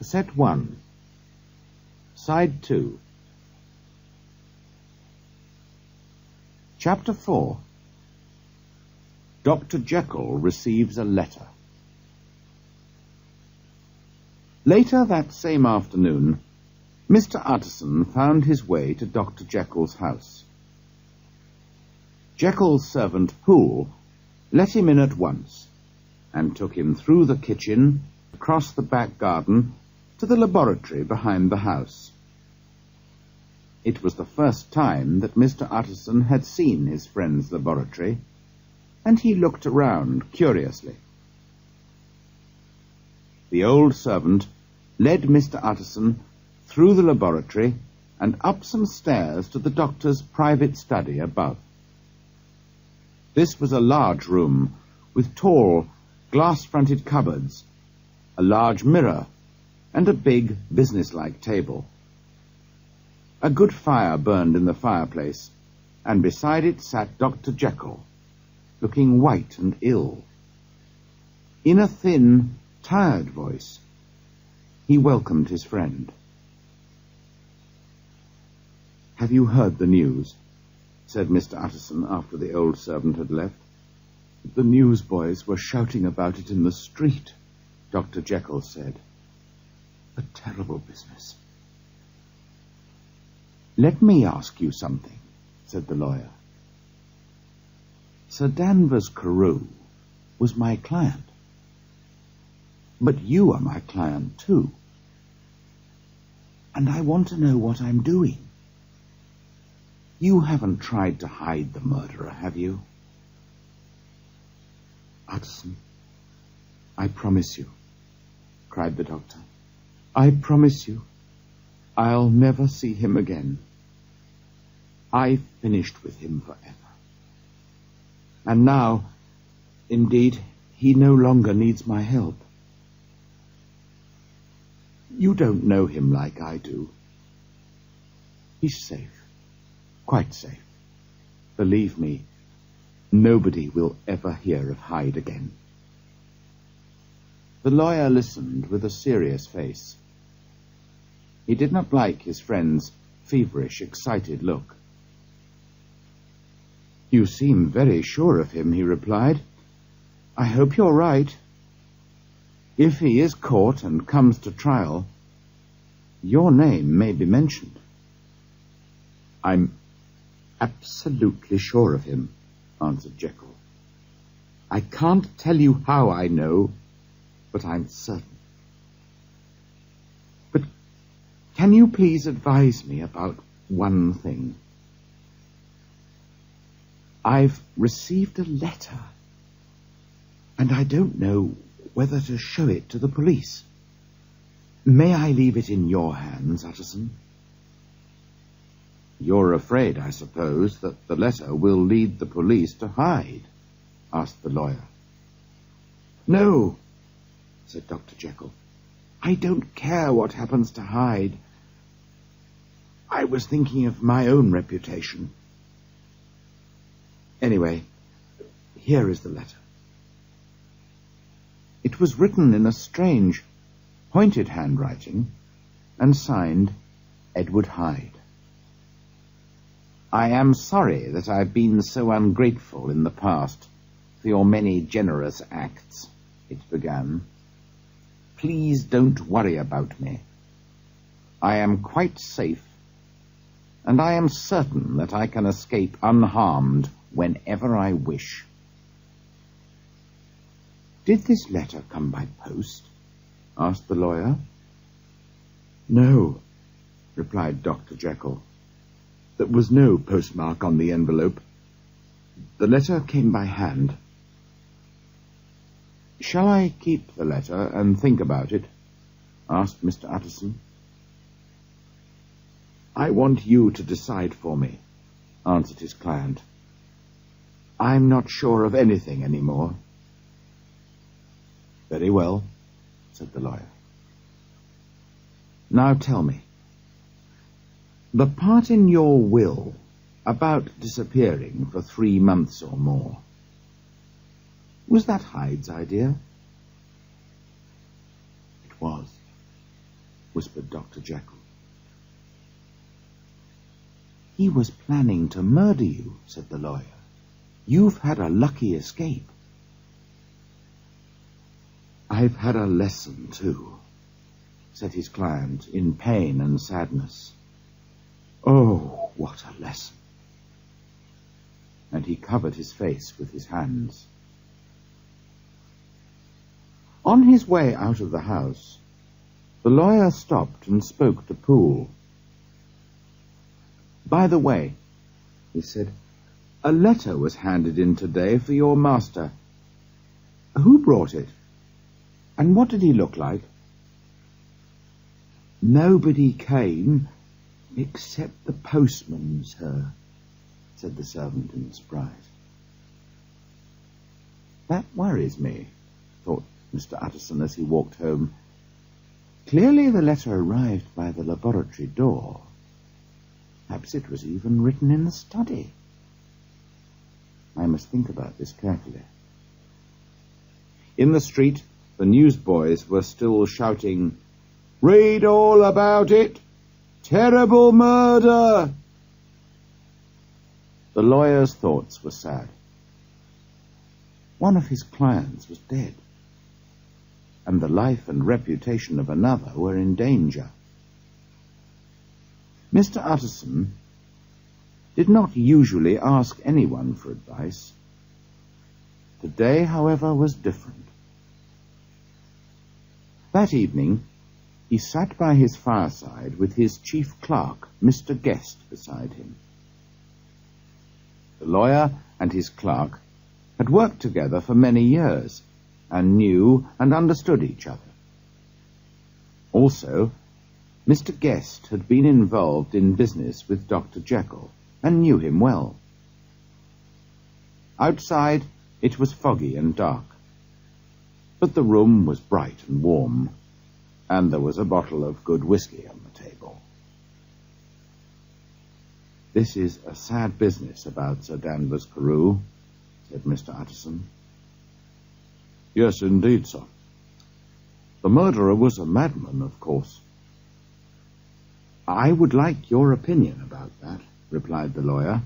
Set 1. Side 2. Chapter 4. Dr. Jekyll receives a letter. Later that same afternoon, Mr. Utterson found his way to Dr. Jekyll's house. Jekyll's servant, Poole, let him in at once and took him through the kitchen, across the back garden, to the laboratory behind the house. It was the first time that Mr. Utterson had seen his friend's laboratory, and he looked around curiously. The old servant led Mr. Utterson through the laboratory and up some stairs to the doctor's private study above. This was a large room with tall, glass-fronted cupboards, a large mirror, and a big, businesslike table. A good fire burned in the fireplace, and beside it sat Dr. Jekyll, looking white and ill. In a thin, tired voice, he welcomed his friend. "Have you heard the news?" said Mr. Utterson after the old servant had left. "The newsboys were shouting about it in the street," Dr. Jekyll said. "A terrible business." "Let me ask you something," said the lawyer. "Sir Danvers Carew was my client. But you are my client too. And I want to know what I'm doing. You haven't tried to hide the murderer, have you?" "Utterson, I promise you," cried the doctor. "I promise you I'll never see him again. I've finished with him forever. And now, indeed, he no longer needs my help. You don't know him like I do. He's safe, quite safe. Believe me, nobody will ever hear of Hyde again." The lawyer listened with a serious face. He did not like his friend's feverish, excited look. "You seem very sure of him," he replied. "I hope you're right. If he is caught and comes to trial, your name may be mentioned." "I'm absolutely sure of him," answered Jekyll. "I can't tell you how I know, but I'm certain. But can you please advise me about one thing? I've received a letter, and I don't know whether to show it to the police. May I leave it in your hands, Utterson?" "You're afraid, I suppose, that the letter will lead the police to Hyde?" asked the lawyer. "No," said Dr. Jekyll. "I don't care what happens to Hyde. I was thinking of my own reputation. Anyway, here is the letter." It was written in a strange, pointed handwriting and signed Edward Hyde. "I am sorry that I've been so ungrateful in the past for your many generous acts," it began. "Please don't worry about me. I am quite safe, and I am certain that I can escape unharmed whenever I wish." "Did this letter come by post?" asked the lawyer. "No," replied Dr. Jekyll. "There was no postmark on the envelope. The letter came by hand." "Shall I keep the letter and think about it?" asked Mr. Utterson. "I want you to decide for me," answered his client. "I'm not sure of anything anymore." "Very well," said the lawyer. "Now tell me, the part in your will about disappearing for 3 months or more, was that Hyde's idea?" "It was," whispered Dr. Jekyll. "He was planning to murder you," said the lawyer. "You've had a lucky escape." "I've had a lesson, too," said his client in pain and sadness. "Oh, what a lesson!" And he covered his face with his hands. On his way out of the house, the lawyer stopped and spoke to Poole. "By the way," he said, "a letter was handed in today for your master. Who brought it? And what did he look like?" "Nobody came except the postman, sir," said the servant in surprise. "That worries me," thought Mr. Utterson as he walked home. "Clearly the letter arrived by the laboratory door. Perhaps it was even written in the study. I must think about this carefully." In the street, the newsboys were still shouting, "Read all about it! Terrible murder!" The lawyer's thoughts were sad. One of his clients was dead, and the life and reputation of another were in danger. Mr. Utterson did not usually ask anyone for advice. Today, however, was different. That evening, he sat by his fireside with his chief clerk, Mr. Guest, beside him. The lawyer and his clerk had worked together for many years and knew and understood each other. Also, Mr. Guest had been involved in business with Dr. Jekyll and knew him well. Outside, it was foggy and dark, but the room was bright and warm, and there was a bottle of good whiskey on the table. "This is a sad business about Sir Danvers Carew," said Mr. Utterson. "Yes, indeed, sir. The murderer was a madman, of course." "I would like your opinion about that," replied the lawyer.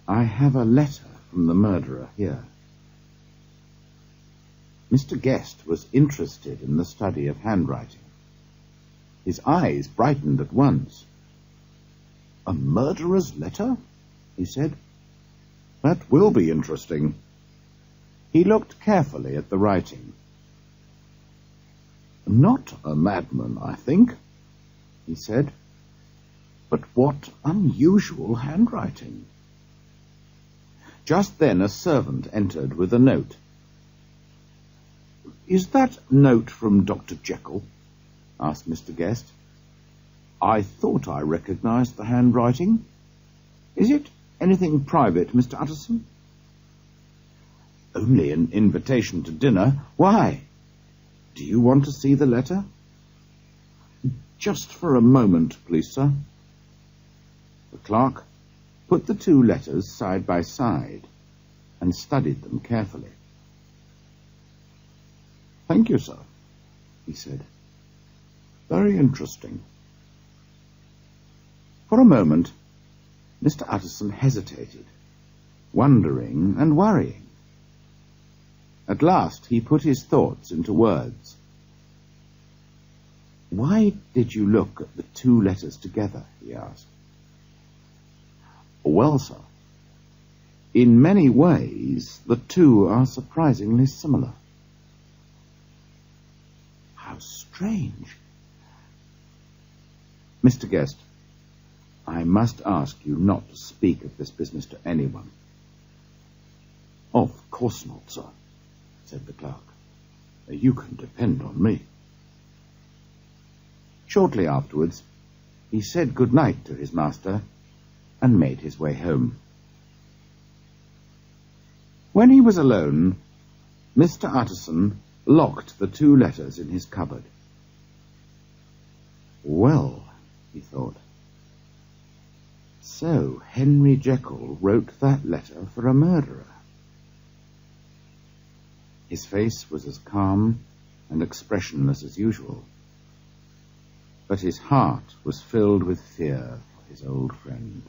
"I have a letter from the murderer here." Mr. Guest was interested in the study of handwriting. His eyes brightened at once. "A murderer's letter?" he said. "That will be interesting." He looked carefully at the writing. "Not a madman, I think," he said. "But what unusual handwriting." Just then a servant entered with a note. "Is that note from Dr. Jekyll?" asked Mr. Guest. "I thought I recognized the handwriting. Is it anything private, Mr. Utterson?" "Only an invitation to dinner. Why? Do you want to see the letter?" "Just for a moment, please, sir." The clerk put the two letters side by side and studied them carefully. "Thank you, sir," he said. "Very interesting." For a moment, Mr. Utterson hesitated, wondering and worrying. At last he put his thoughts into words. "Why did you look at the two letters together?" he asked. "Well, sir, in many ways the two are surprisingly similar." "How strange." "Mr. Guest, I must ask you not to speak of this business to anyone." "Of course not, sir," said the clerk. "You can depend on me." Shortly afterwards, he said good night to his master and made his way home. When he was alone, Mr. Utterson locked the two letters in his cupboard. "Well," he thought, "so Henry Jekyll wrote that letter for a murderer." His face was as calm and expressionless as usual. but his heart was filled with fear for his old friend.